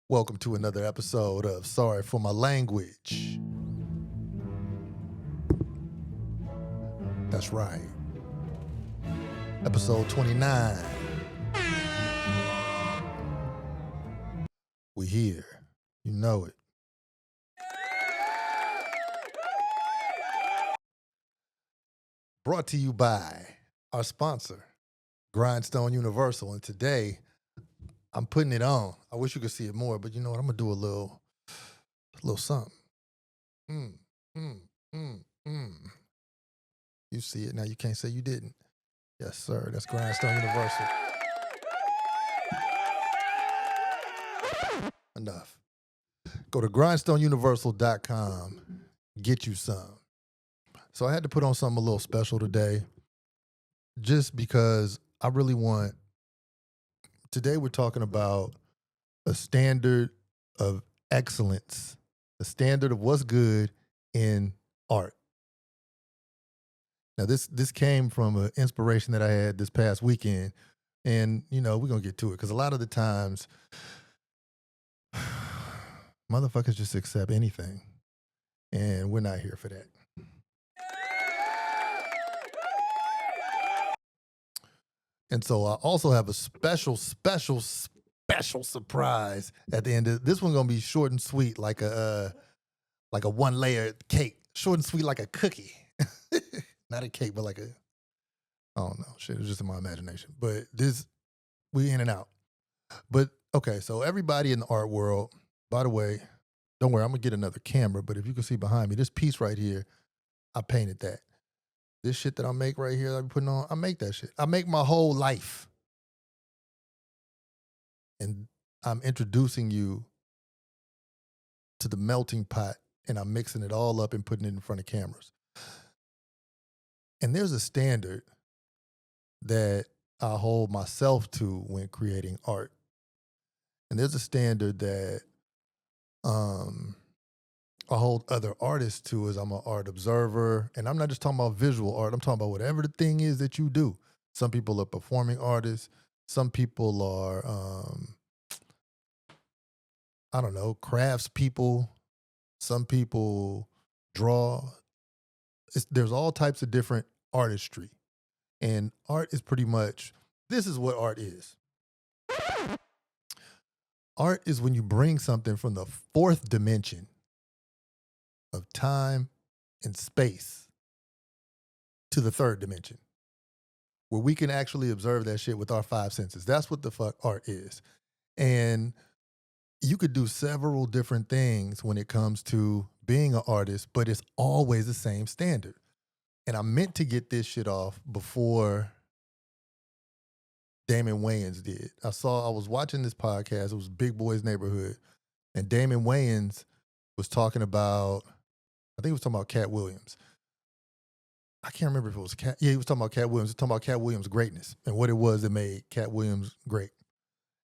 Welcome to another episode of Sorry for My Language. That's right. Episode 29. We here. You know it. Brought to you by our sponsor, Grindstone Universal. And today, I'm putting it on. I wish you could see it more, but you know what? I'm going to do a little something. You see it now. You can't say you didn't. Yes, sir. That's Grindstone Universal. Enough. Go to grindstoneuniversal.com. Get you some. So I had to put on something a little special today just because I really want. Today we're talking about a standard of excellence, a standard of what's good in art. Now, this came from an inspiration that I had this past weekend, and, you know, we're going to get to it because a lot of the times, motherfuckers just accept anything, and we're not here for that. And so I also have a special surprise at the end. This one's going to be short and sweet, like a one-layer cake. Short and sweet like a cookie. Not a cake, but like a, I don't know. Shit, it's just in my imagination. But we in and out. But, okay, so everybody in the art world, by the way, don't worry, I'm going to get another camera. But if you can see behind me, this piece right here, I painted that. This shit that I make right here that I'm putting on, I make that shit. I make my whole life. And I'm introducing you to the melting pot, and I'm mixing it all up and putting it in front of cameras. And there's a standard that I hold myself to when creating art. And there's a standard that I hold other artists to as I'm an art observer. And I'm not just talking about visual art. I'm talking about whatever the thing is that you do. Some people are performing artists. Some people are, I don't know, crafts people. Some people draw. There's all types of different artistry. And art is pretty much, this is what art is. Art is when you bring something from the fourth dimension of time and space to the third dimension, where we can actually observe that shit with our five senses. That's what the fuck art is. And you could do several different things when it comes to being an artist, but it's always the same standard. And I meant to get this shit off before Damon Wayans did. I was watching this podcast. It was Big Boy's Neighborhood. And Damon Wayans was talking about, I think he was talking about Cat Williams. I can't remember if it was Cat. Yeah, he was talking about Cat Williams. He was talking about Cat Williams' greatness and what it was that made Cat Williams great.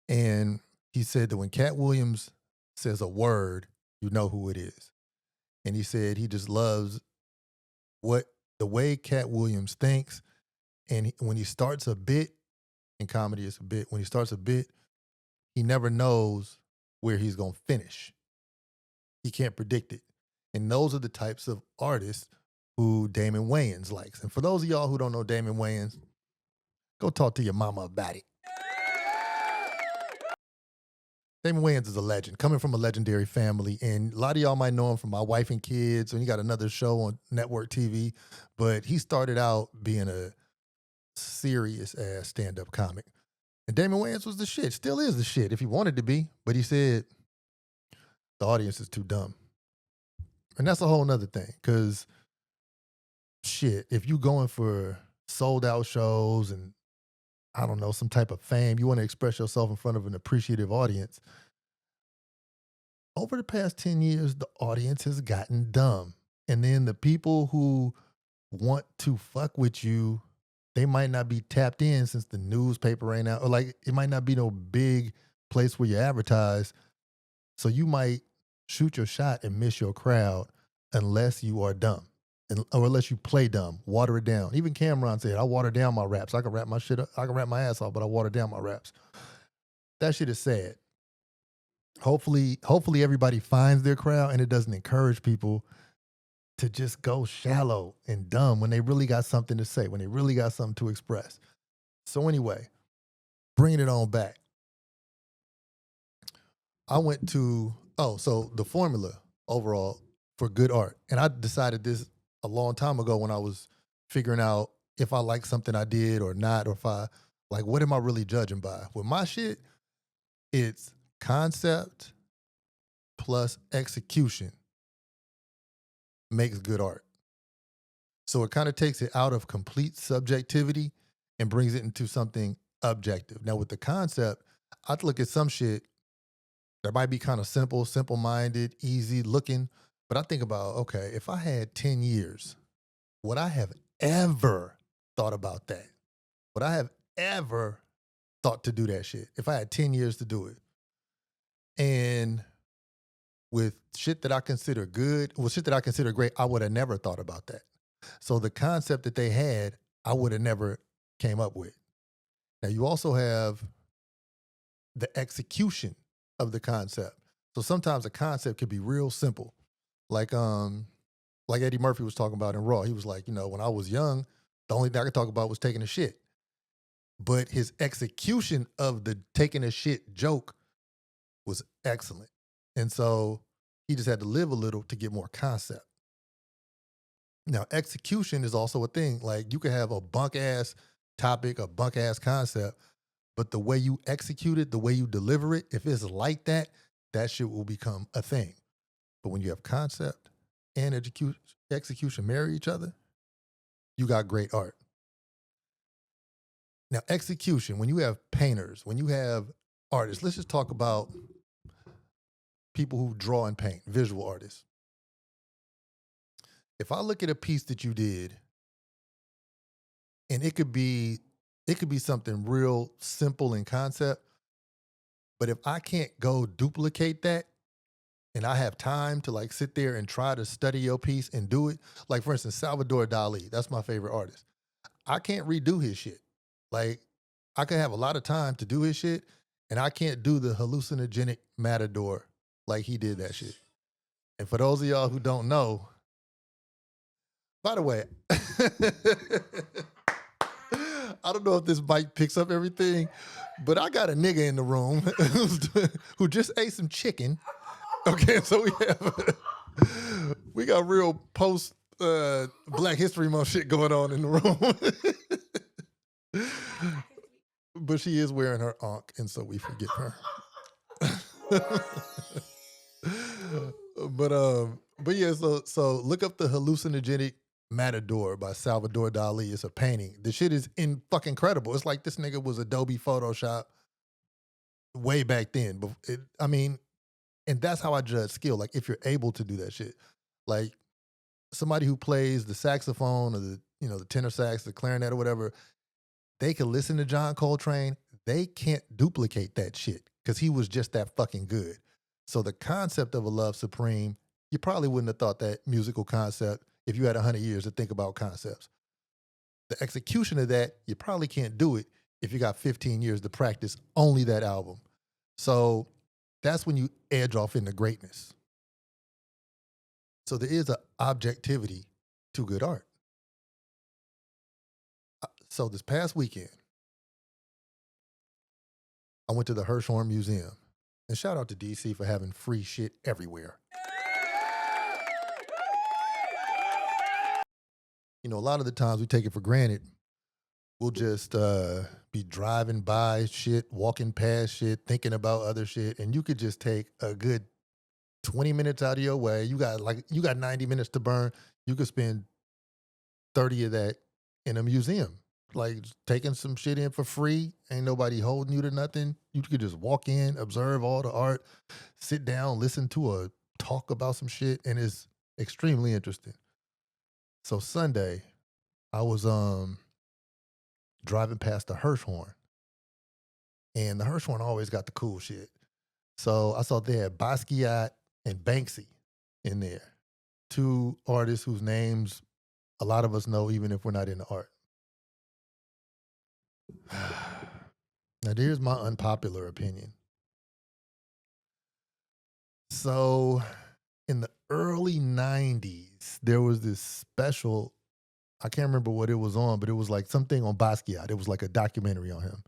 And he said that when Cat Williams says a word, you know who it is. And he said he just loves the way Cat Williams thinks. And when he starts a bit, in comedy it's a bit, when he starts a bit, he never knows where he's going to finish. He can't predict it. And those are the types of artists who Damon Wayans likes. And for those of y'all who don't know Damon Wayans, go talk to your mama about it. Damon Wayans is a legend, coming from a legendary family. And a lot of y'all might know him from My Wife and Kids, and he got another show on network TV. But he started out being a serious-ass stand-up comic. And Damon Wayans was the shit, still is the shit if he wanted to be. But he said, the audience is too dumb. And that's a whole nother thing, because shit, if you going for sold-out shows and, I don't know, some type of fame, you want to express yourself in front of an appreciative audience. Over the past 10 years, the audience has gotten dumb. And then the people who want to fuck with you, they might not be tapped in since the newspaper ain't out. Or like, it might not be no big place where you advertise. So you might shoot your shot and miss your crowd unless you are dumb. Or unless you play dumb, water it down. Even Cameron said, I water down my raps. I can rap my shit up. I can rap my ass off, but I water down my raps. That shit is sad. hopefully everybody finds their crowd and it doesn't encourage people to just go shallow and dumb when they really got something to say, when they really got something to express. So anyway, bringing it on back. I went to so the formula overall for good art. And I decided this a long time ago when I was figuring out if I like something I did or not, or if I like what am I really judging by? With my shit, it's concept plus execution makes good art. So it kind of takes it out of complete subjectivity and brings it into something objective. Now with the concept, I'd look at some shit that might be kind of simple minded, easy looking. But I think about, okay, if I had 10 years, would I have ever thought about that? Would I have ever thought to do that shit if I had 10 years to do it? And with shit that I consider good, well, shit that I consider great, I would have never thought about that. So the concept that they had, I would have never came up with. Now you also have the execution of the concept. So sometimes a concept could be real simple. Like Eddie Murphy was talking about in Raw. He was like, when I was young, the only thing I could talk about was taking a shit. But his execution of the taking a shit joke was excellent. And so he just had to live a little to get more concept. Now, execution is also a thing. Like you could have a bunk ass topic, a bunk ass concept, but the way you execute it, the way you deliver it, if it's like that, that shit will become a thing. But when you have concept and execution marry each other, you got great art. Now, execution, when you have painters, when you have artists, let's just talk about people who draw and paint, visual artists. If I look at a piece that you did, and it could be something real simple in concept, but if I can't go duplicate that and I have time to like sit there and try to study your piece and do it, like for instance, Salvador Dali, that's my favorite artist. I can't redo his shit. Like I could have a lot of time to do his shit, and I can't do the hallucinogenic matador like he did that shit. And for those of y'all who don't know, by the way, I don't know if this mic picks up everything, but I got a nigga in the room who just ate some chicken. Okay, so we got real post Black History Month shit going on in the room. But she is wearing her ankh, and so we forget her. but yeah, so look up the hallucinogenic Matador by Salvador Dali. It's a painting. The shit is in fucking incredible. It's like this nigga was Adobe Photoshop way back then. But and that's how I judge skill. Like if you're able to do that shit, like somebody who plays the saxophone or the tenor sax, the clarinet or whatever, they can listen to John Coltrane. They can't duplicate that shit because he was just that fucking good. So the concept of a love supreme, you probably wouldn't have thought that musical concept if you had 100 years to think about concepts. The execution of that, you probably can't do it if you got 15 years to practice only that album. So that's when you edge off into greatness. So there is an objectivity to good art. So this past weekend, I went to the Hirshhorn Museum. And shout out to DC for having free shit everywhere. A lot of the times we take it for granted. We'll just be driving by shit, walking past shit, thinking about other shit, and you could just take a good 20 minutes out of your way. You got 90 minutes to burn. You could spend 30 of that in a museum. Like taking some shit in for free. Ain't nobody holding you to nothing. You could just walk in, observe all the art, sit down, listen to a talk about some shit, and it's extremely interesting. So Sunday, I was driving past the Hirshhorn, and the Hirshhorn always got the cool shit. So I saw they had Basquiat and Banksy in there, two artists whose names a lot of us know, even if we're not into art. Now, here's my unpopular opinion. So in the early 90s, there was this special, I can't remember what it was on, but it was like something on Basquiat. It was like a documentary on him.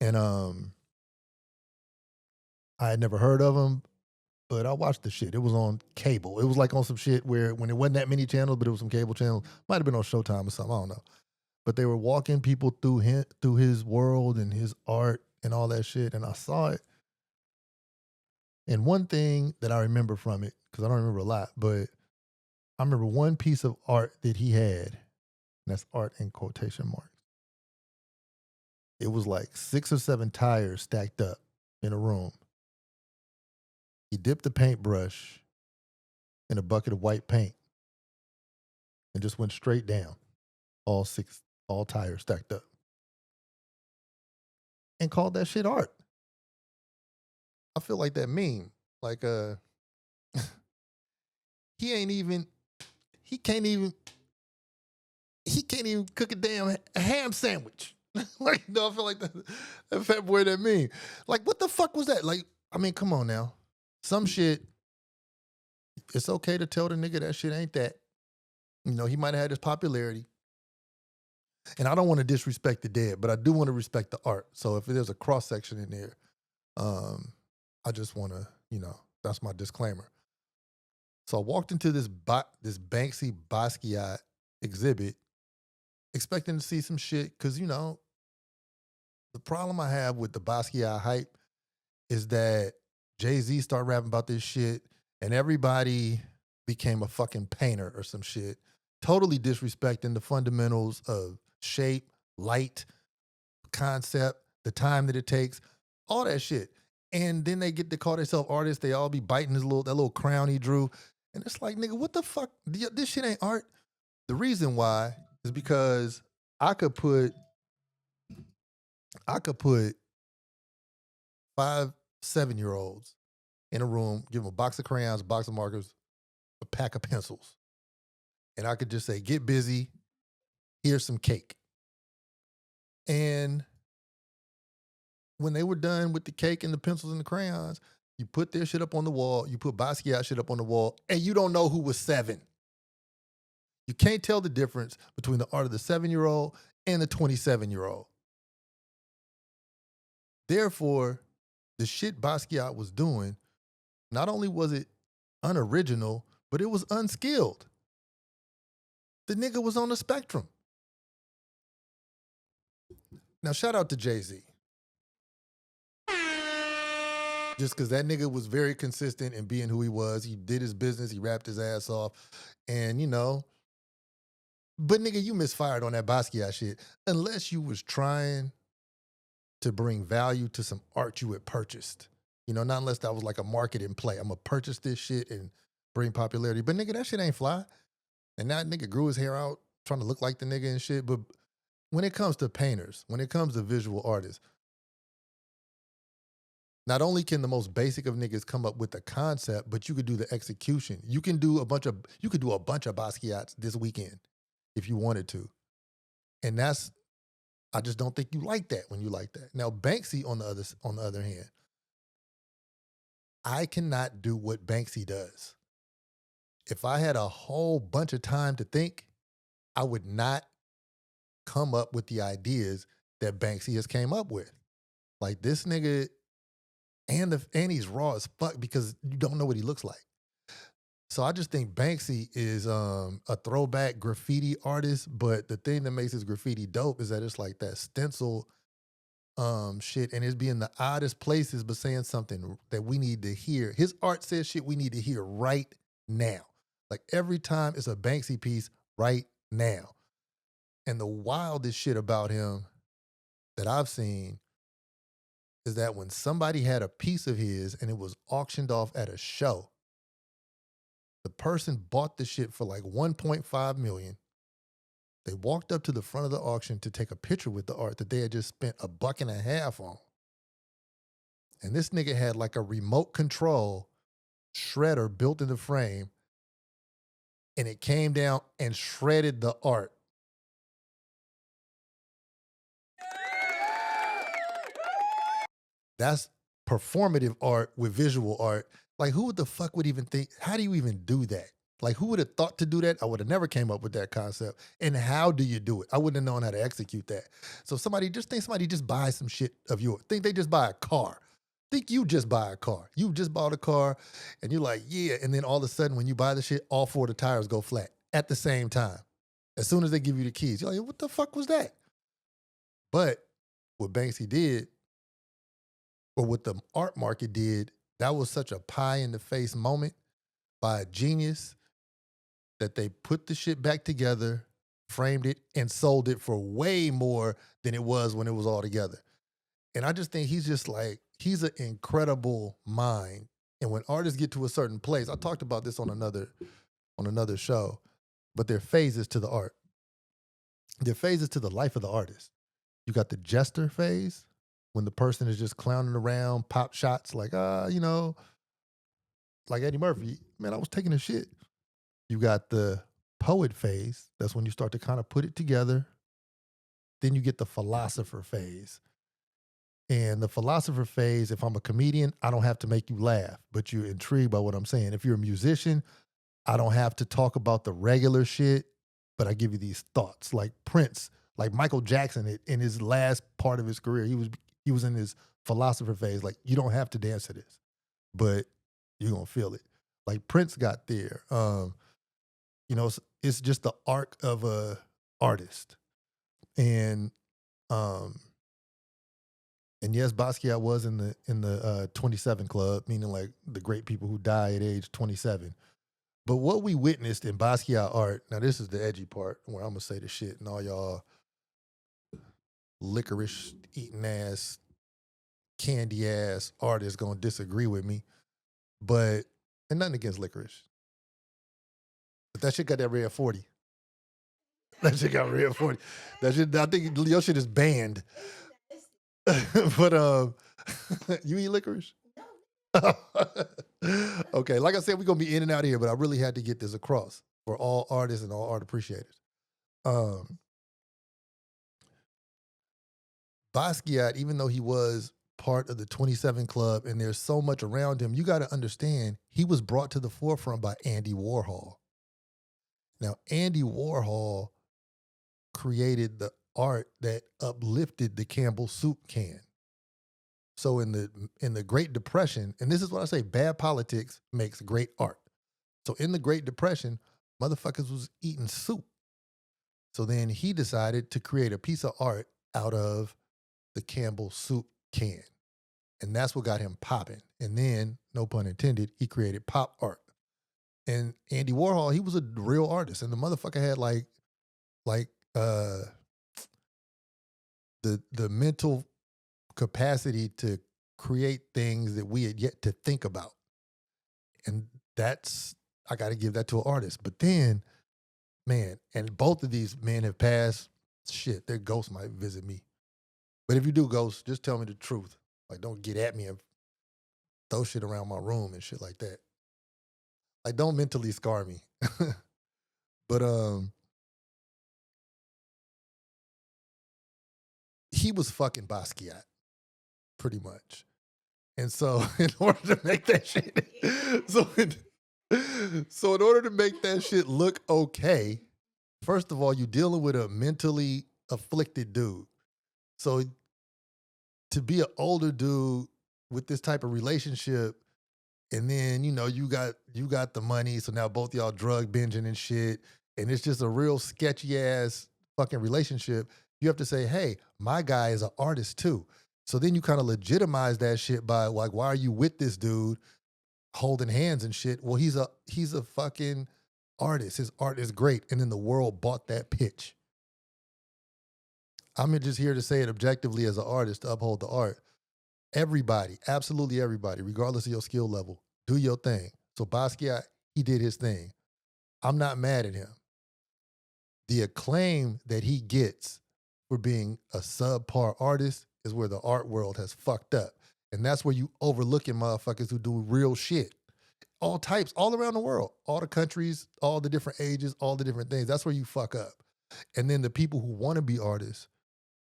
And I had never heard of him, but I watched the shit. It was on cable. It was like on some shit where when it wasn't that many channels, but it was some cable channels. Might have been on Showtime or something. I don't know. But they were walking people through his world and his art and all that shit. And I saw it. And one thing that I remember from it, because I don't remember a lot, but I remember one piece of art that he had, and that's art in quotation marks. It was like 6 or 7 tires stacked up in a room. He dipped the paintbrush in a bucket of white paint and just went straight down, all tires stacked up, and called that shit art. I feel like that meme, like he ain't even, he can't even, he can't even cook a damn ham sandwich. Like, no, I feel like that fat boy that meme. Like, what the fuck was that? Like, I mean, come on now. Some shit, it's okay to tell the nigga that shit ain't that. You know, he might have had his popularity. And I don't want to disrespect the dead, but I do want to respect the art. So if there's a cross section in there, I just want to, that's my disclaimer. So I walked into this Banksy Basquiat exhibit, expecting to see some shit, because the problem I have with the Basquiat hype is that Jay-Z started rapping about this shit, and everybody became a fucking painter or some shit, totally disrespecting the fundamentals of shape, light, concept, the time that it takes, all that shit. And then they get to call themselves artists. They all be biting that little crown he drew. And it's like, nigga, what the fuck? This shit ain't art. The reason why is because I could put 5, 7-year-olds in a room, give them a box of crayons, a box of markers, a pack of pencils. And I could just say, get busy, here's some cake. And when they were done with the cake and the pencils and the crayons, you put their shit up on the wall, you put Basquiat shit up on the wall, and you don't know who was 7. You can't tell the difference between the art of the 7-year-old and the 27-year-old. Therefore, the shit Basquiat was doing, not only was it unoriginal, but it was unskilled. The nigga was on the spectrum. Now, shout out to Jay-Z. Just because that nigga was very consistent in being who he was. He did his business. He rapped his ass off. And, but nigga, you misfired on that Basquiat shit. Unless you was trying to bring value to some art you had purchased. Not unless that was like a marketing play. I'm going to purchase this shit and bring popularity. But nigga, that shit ain't fly. And that nigga grew his hair out trying to look like the nigga and shit. But when it comes to painters, when it comes to visual artists, not only can the most basic of niggas come up with the concept, but you could do the execution. You could do a bunch of Basquiats this weekend if you wanted to. And I just don't think you like that when you like that. Now, Banksy, on the other hand, I cannot do what Banksy does. If I had a whole bunch of time to think, I would not come up with the ideas that Banksy has came up with. Like this nigga, and he's raw as fuck because you don't know what he looks like. So I just think Banksy is a throwback graffiti artist, but the thing that makes his graffiti dope is that it's like that stencil shit, and it's being the oddest places, but saying something that we need to hear. His art says shit we need to hear right now. Like every time it's a Banksy piece right now. And the wildest shit about him that I've seen is that when somebody had a piece of his and it was auctioned off at a show, the person bought the shit for like 1.5 million. They walked up to the front of the auction to take a picture with the art that they had just spent $1.50 on. And this nigga had like a remote control shredder built in the frame, and it came down and shredded the art. That's performative art with visual art. Like, who the fuck would even think? How do you even do that? Like, who would have thought to do that? I would have never came up with that concept. And how do you do it? I wouldn't have known how to execute that. So somebody just buys some shit of yours. Think they just buy a car. Think you just buy a car. You just bought a car, and you're like, yeah. And then all of a sudden, when you buy the shit, all four of the tires go flat at the same time. As soon as they give you the keys, you're like, what the fuck was that? But what Banksy did, or what the art market did, that was such a pie in the face moment by a genius that they put the shit back together, framed it, and sold it for way more than it was when it was all together. And I just think he's just like, he's an incredible mind. And when artists get to a certain place, I talked about this on another show, but there are phases to the art. There are phases to the life of the artist. You got the jester phase, when the person is just clowning around, pop shots like, like Eddie Murphy. Man, I was taking a shit. You got the poet phase. That's when you start to kind of put it together. Then you get the philosopher phase. And the philosopher phase, if I'm a comedian, I don't have to make you laugh, but you're intrigued by what I'm saying. If you're a musician, I don't have to talk about the regular shit, but I give you these thoughts. Like Prince, like Michael Jackson, in his last part of his career, he was in his philosopher phase. Like, you don't have to dance to this, but you're gonna feel it. Like Prince got there. It's just the arc of a artist. And um and yes, Basquiat was in the 27 club, meaning like the great people who die at age 27. But what we witnessed in Basquiat art, now this is the edgy part where I'm gonna say the shit, and all y'all licorice eating ass, candy ass artists gonna disagree with me. But, and nothing against licorice, but that shit got that red 40. That shit got red 40. That shit, I think your shit is banned. But you eat licorice? Okay, like I said, we're gonna be in and out of here, but I really had to get this across for all artists and all art appreciators. Um, Basquiat, even though he was part of the 27 Club and there's so much around him, you got to understand he was brought to the forefront by Andy Warhol. Now, Andy Warhol created the art that uplifted the Campbell soup can. So in the Great Depression, and this is what I say, bad politics makes great art. So in the Great Depression, motherfuckers was eating soup. So then he decided to create a piece of art out of the Campbell soup can. And that's what got him popping. And then, no pun intended, he created pop art. And Andy Warhol, he was a real artist. And the motherfucker had the mental capacity to create things that we had yet to think about. And I got to give that to an artist. But then, man, and both of these men have passed. Shit, their ghost might visit me. But if you do ghost, just tell me the truth. Like, don't get at me and throw shit around my room and shit like that. Like, don't mentally scar me. But he was fucking Basquiat, pretty much. And so, in order to make that shit, so in order to make that shit look okay, first of all, you're dealing with a mentally afflicted dude. So to be an older dude with this type of relationship, and then you got the money, so now both y'all drug binging and shit, and it's just a real sketchy ass fucking relationship. You have to say, hey, my guy is an artist too. So then you kind of legitimize that shit by like, why are you with this dude holding hands and shit? Well, he's a fucking artist. His art is great, and then the world bought that pitch. I'm just here to say it objectively as an artist to uphold the art. Everybody, absolutely everybody, regardless of your skill level, do your thing. So Basquiat, he did his thing. I'm not mad at him. The acclaim that he gets for being a subpar artist is where the art world has fucked up. And that's where you overlooking motherfuckers who do real shit. All types, all around the world, all the countries, all the different ages, all the different things. That's where you fuck up. And then the people who want to be artists,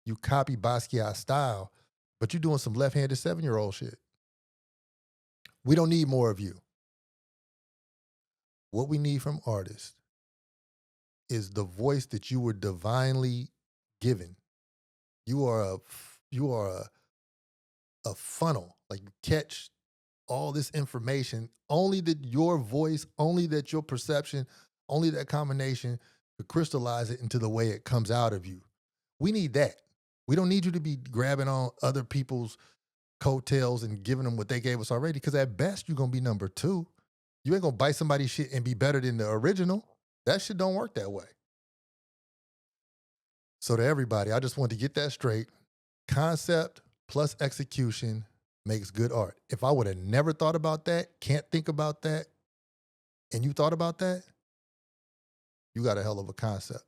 you copy Basquiat's style, but you're doing some left-handed 7-year-old shit. We don't need more of you. What we need from artists is the voice that you were divinely given. You are a funnel. Like, you catch all this information. Only that your voice, only that your perception, only that combination to crystallize it into the way it comes out of you. We need that. We don't need you to be grabbing on other people's coattails and giving them what they gave us already, because at best you're gonna be number 2. You ain't gonna bite somebody's shit and be better than the original. That shit don't work that way. So to everybody, I just wanted to get that straight. Concept plus execution makes good art. If I would have never thought about that, can't think about that, and you thought about that, you got a hell of a concept.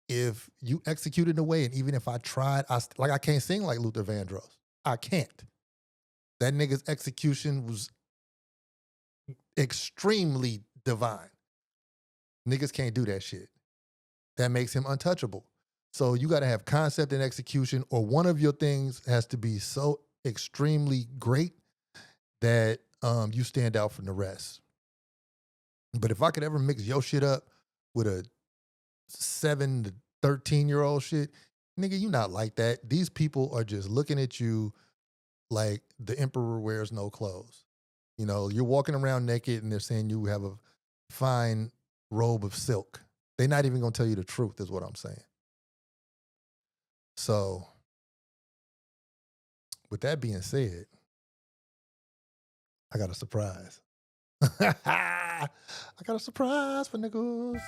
If you execute in a way, and even if I tried, I can't sing like Luther Vandross. I can't. That nigga's execution was extremely divine. Niggas can't do that shit. That makes him untouchable. So you got to have concept and execution, or one of your things has to be so extremely great that you stand out from the rest. But if I could ever mix your shit up with a 7 to 13-year-old shit, nigga, you not like that. These people are just looking at you like the emperor wears no clothes. You know, you're walking around naked and they're saying you have a fine robe of silk. They're not even going to tell you the truth, is what I'm saying. So, with that being said, I got a surprise. I got a surprise for niggas.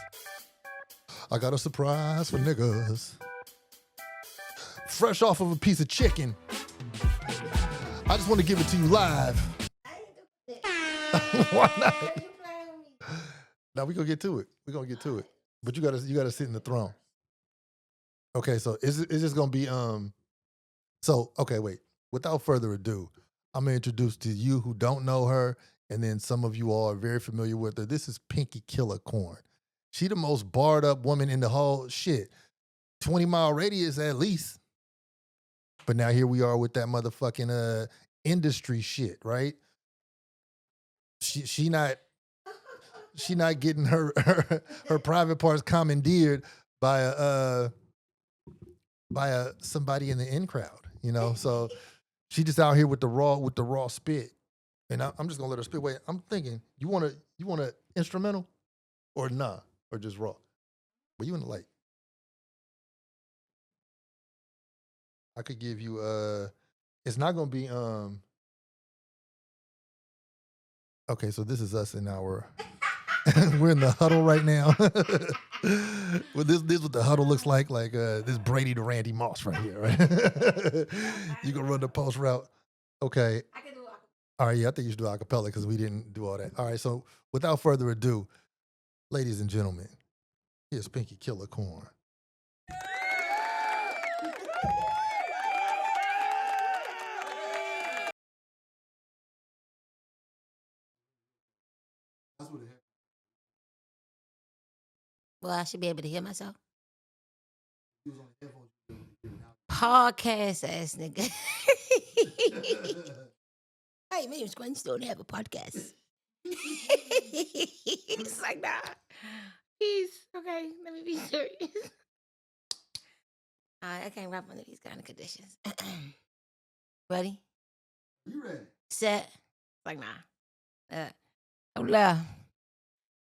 I got a surprise for niggas. Fresh off of a piece of chicken. I just want to give it to you live. Why not? Now we gonna get to it. We're gonna get to it. But you gotta sit in the throne. Okay, so is this gonna be okay, wait. Without further ado, I'm gonna introduce to you who don't know her, and then some of you all are very familiar with her. This is Pinky Killer Corn. She the most barred up woman in the whole shit. 20-mile radius at least. But now here we are with that motherfucking industry shit, right? She not getting her private parts commandeered by somebody in the in crowd, you know. So she just out here with the raw spit, and I'm just gonna let her spit. Wait, I'm thinking you want a instrumental or nah, or just raw? But you in the light. I could give you it's not gonna be okay, so this is us in our we're in the huddle right now. Well, this what the huddle looks like this Brady to Randy Moss right here, right? You can run the post route. Okay. I can do it. All right, yeah, I think you should do acapella because we didn't do all that. All right, so without further ado, ladies and gentlemen, here's Pinky Killer Corn. Well, I should be able to hear myself. Podcast ass nigga. Hey, my name's Gwen Stone. I have a podcast. It's like, nah. He's okay. Let me be serious. I can't rap under these kind of conditions. Ready? You ready? Set. Like, nah. Hola.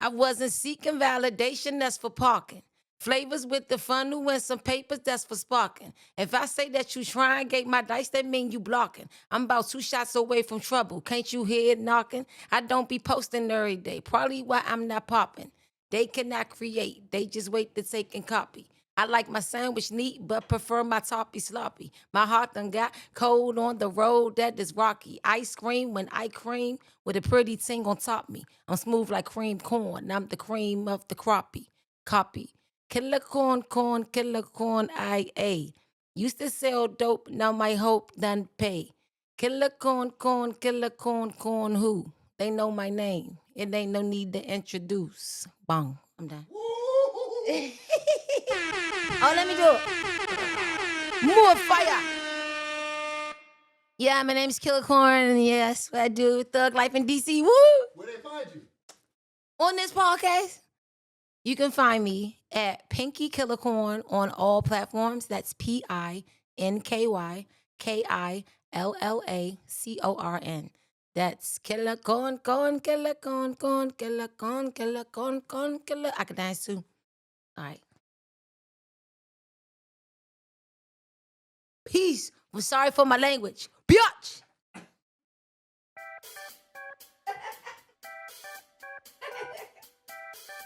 I wasn't seeking validation, that's for parking. Flavors with the funnel and some papers, that's for sparking. If I say that you trying, gate my dice, that mean you blocking. I'm about 2 shots away from trouble. Can't you hear it knocking? I don't be posting every day. Probably why I'm not popping. They cannot create. They just wait to take and copy. I like my sandwich neat, but prefer my toppy sloppy. My heart done got cold on the road that is rocky. Ice cream when I cream with a pretty ting on top me. I'm smooth like cream corn. I'm the cream of the crappie. Copy. Killer corn, killer corn, IA. Used to sell dope, now my hope done pay. Killer corn, killer corn, who? They know my name. It ain't no need to introduce. Bong. I'm done. Oh, let me do it. More fire. Yeah, my name's Killer Corn, and yes, what I do, Thug Life in DC. Woo! Where they find you? On this podcast, you can find me at Pinky Killer Corn on all platforms. That's PINKYKILLACORN. That's Killer Corn, Killer Corn, Killer Corn, Killer Corn, Killer. I can dance too. All right. Peace. I'm sorry for my language. Biatch.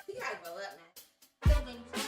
You gotta grow up, man.